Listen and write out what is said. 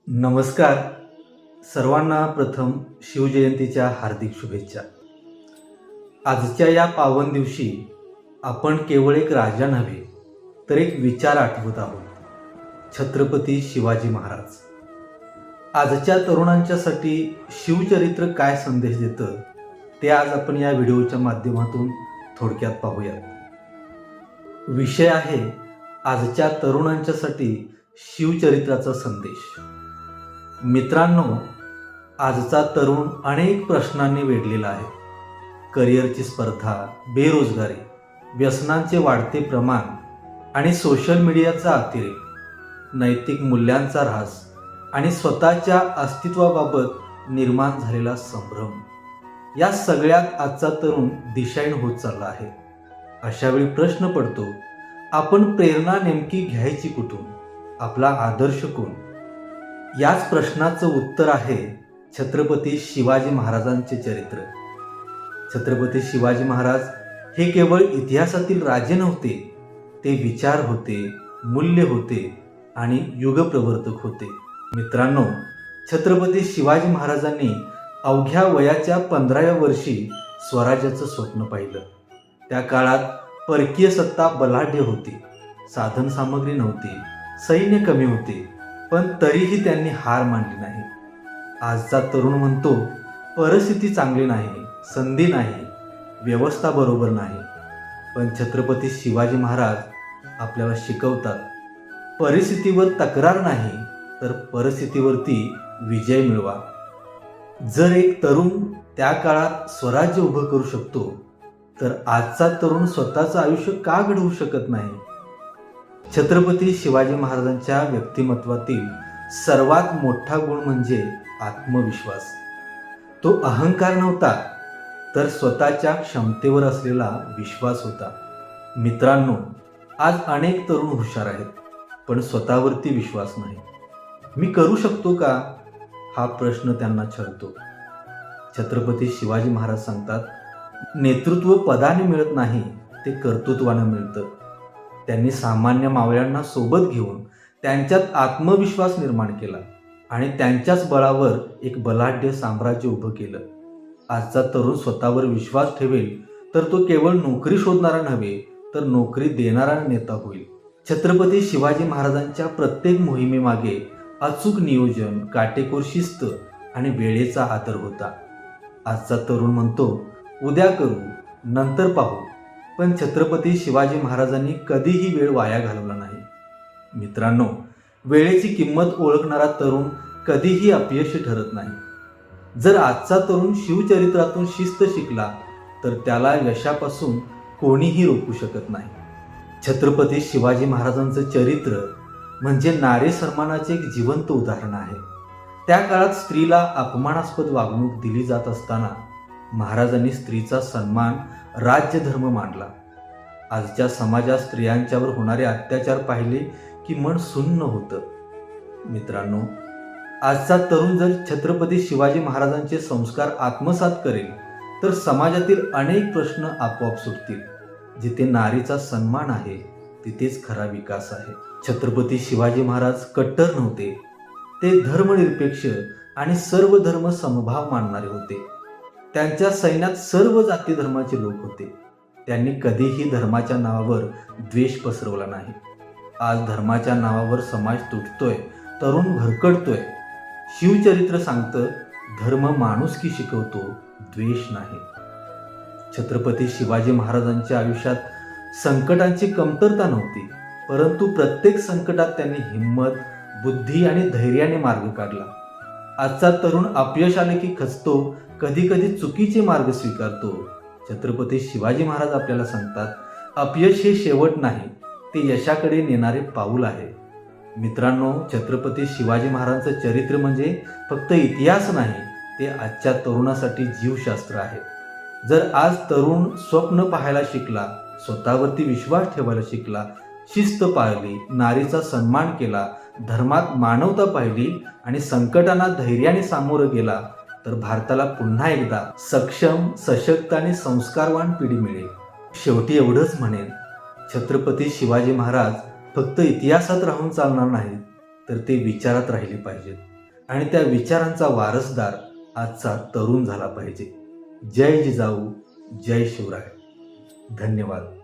नमस्कार. सर्वांना प्रथम शिवजयंतीच्या हार्दिक शुभेच्छा. आजच्या या पावन दिवशी आपण केवळ एक राजा नव्हे तर एक विचार आठवत आहोत. छत्रपती शिवाजी महाराज. आजच्या तरुणांच्यासाठी शिवचरित्र काय संदेश देतं ते आज आपण या व्हिडिओच्या माध्यमातून थोडक्यात पाहूयात. विषय आहे आजच्या तरुणांच्यासाठी शिवचरित्राचा संदेश. मित्रांनो, आजचा तरुण अनेक प्रश्नांनी वेढलेला आहे. करिअरची स्पर्धा, बेरोजगारी, व्यसनांचे वाढते प्रमाण आणि सोशल मीडियाचा अतिरेक, नैतिक मूल्यांचा ऱ्हास आणि स्वतःच्या अस्तित्वाबाबत निर्माण झालेला संभ्रम, या सगळ्यात आजचा तरुण दिशाहीन होत चालला आहे. अशावेळी प्रश्न पडतो, आपण प्रेरणा नेमकी घ्यायची कुठून? आपला आदर्श कोण? याच प्रश्नाचं उत्तर आहे छत्रपती शिवाजी महाराजांचे चरित्र. छत्रपती शिवाजी महाराज हे केवळ इतिहासातील राजे नव्हते, ते विचार होते, मूल्य होते आणि युगप्रवर्तक होते. मित्रांनो, छत्रपती शिवाजी महाराजांनी अवघ्या वयाच्या 15व्या वर्षी स्वराज्याचं स्वप्न पाहिलं. त्या काळात परकीय सत्ता बलाढ्य होती, साधनसामग्री नव्हती, सैन्य कमी होते, पण तरीही त्यांनी हार मानली नाही. आजचा तरुण म्हणतो, परिस्थिती चांगली नाही, संधी नाही, व्यवस्था बरोबर नाही. पण छत्रपती शिवाजी महाराज आपल्याला शिकवतात, परिस्थितीवर तक्रार नाही तर परिस्थितीवरती विजय मिळवा. जर एक तरुण त्या काळात स्वराज्य उभं करू शकतो, तर आजचा तरुण स्वतःचं आयुष्य का घडवू शकत नाही? छत्रपती शिवाजी महाराजांच्या व्यक्तिमत्वातील सर्वात मोठा गुण म्हणजे आत्मविश्वास. तो अहंकार नव्हता, तर स्वतःच्या क्षमतेवर असलेला विश्वास होता. मित्रांनो, आज अनेक तरुण हुशार आहेत, पण स्वतःवरती विश्वास नाही. मी करू शकतो का, हा प्रश्न त्यांना छळतो. छत्रपती शिवाजी महाराज सांगतात, नेतृत्व पदाने मिळत नाही, ते कर्तृत्वाने मिळतं. त्यांनी सामान्य मावळ्यांना सोबत घेऊन त्यांच्यात आत्मविश्वास निर्माण केला आणि त्यांच्याच बळावर एक बलाढ्य साम्राज्य उभं केलं. आजचा तरुण स्वतःवर विश्वास ठेवेल तर तो केवळ नोकरी शोधणारा नव्हे, तर नोकरी देणारा नेता होईल. छत्रपती शिवाजी महाराजांच्या प्रत्येक मोहिमेमागे अचूक नियोजन, काटेकोर शिस्त आणि वेळेचा आदर होता. आजचा तरुण म्हणतो, उद्या करू, नंतर पाहू, पण छत्रपती शिवाजी महाराजांनी कधीही वेळ वाया घालवला नाही. मित्रांनो, वेळेची किंमत ओळखणारा तरुण कधीही अपयशी ठरत नाही. जर आजचा तरुण शिवचरित्रातून शिस्त शिकला तर त्याला यशापासून कोणीही रोखू शकत नाही. छत्रपती शिवाजी महाराजांचं चरित्र म्हणजे नारी सन्मानाचे एक जिवंत उदाहरण आहे. त्या काळात स्त्रीला अपमानास्पद वागणूक दिली जात असताना महाराजांनी स्त्रीचा सन्मान राज्यधर्म मानला. आजच्या समाजात स्त्रियांच्यावर होणारे अत्याचार पाहिले की मन सुन्न होतं. मित्रांनो, आजचा तरुण जर छत्रपती शिवाजी महाराजांचे संस्कार आत्मसात करेल तर समाजातील अनेक प्रश्न आपोआप सुटतील. जिथे नारीचा सन्मान आहे तिथेच खरा विकास आहे. छत्रपती शिवाजी महाराज कट्टर नव्हते, ते धर्मनिरपेक्ष आणि सर्व धर्म समभाव मानणारे होते. त्यांच्या सैन्यात सर्व जाती धर्माचे लोक होते. त्यांनी कधीही धर्माच्या नावावर द्वेष पसरवला नाही. आज धर्माच्या नावावर समाज तुटतोय, तरुण भरकटतोय. शिवचरित्र सांगतं, धर्म माणुसकी शिकवतो, द्वेष नाही. छत्रपती शिवाजी महाराजांच्या आयुष्यात संकटांची कमतरता नव्हती, परंतु प्रत्येक संकटात त्यांनी हिंमत, बुद्धी आणि धैर्याने मार्ग काढला. आजचा तरुण अपयश आले की खचतो, कधी कधी चुकीचे मार्ग स्वीकारतो. छत्रपती शिवाजी महाराज आपल्याला सांगतात, अपयश हे शेवट नाही, ते यशाकडे नेणारे पाऊल आहे. मित्रांनो, छत्रपती शिवाजी महाराजांचं चरित्र म्हणजे फक्त इतिहास नाही, ते आजच्या तरुणासाठी जीवशास्त्र आहे. जर आज तरुण स्वप्न पाहायला शिकला, स्वतःवरती विश्वास ठेवायला शिकला, शिस्त पाळली, नारीचा सन्मान केला, धर्मात मानवता पाहिली आणि संकटांना धैर्याने सामोरं गेला, तर भारताला पुन्हा एकदा सक्षम, सशक्त आणि संस्कारवान पिढी मिळेल. शेवटी एवढंच म्हणेन, छत्रपती शिवाजी महाराज फक्त इतिहासात राहून चालणार नाहीत, तर ते विचारात राहिले पाहिजेत. आणि त्या विचारांचा वारसदार आजचा तरुण झाला पाहिजे. जय जिजाऊ, जय शिवराय. धन्यवाद.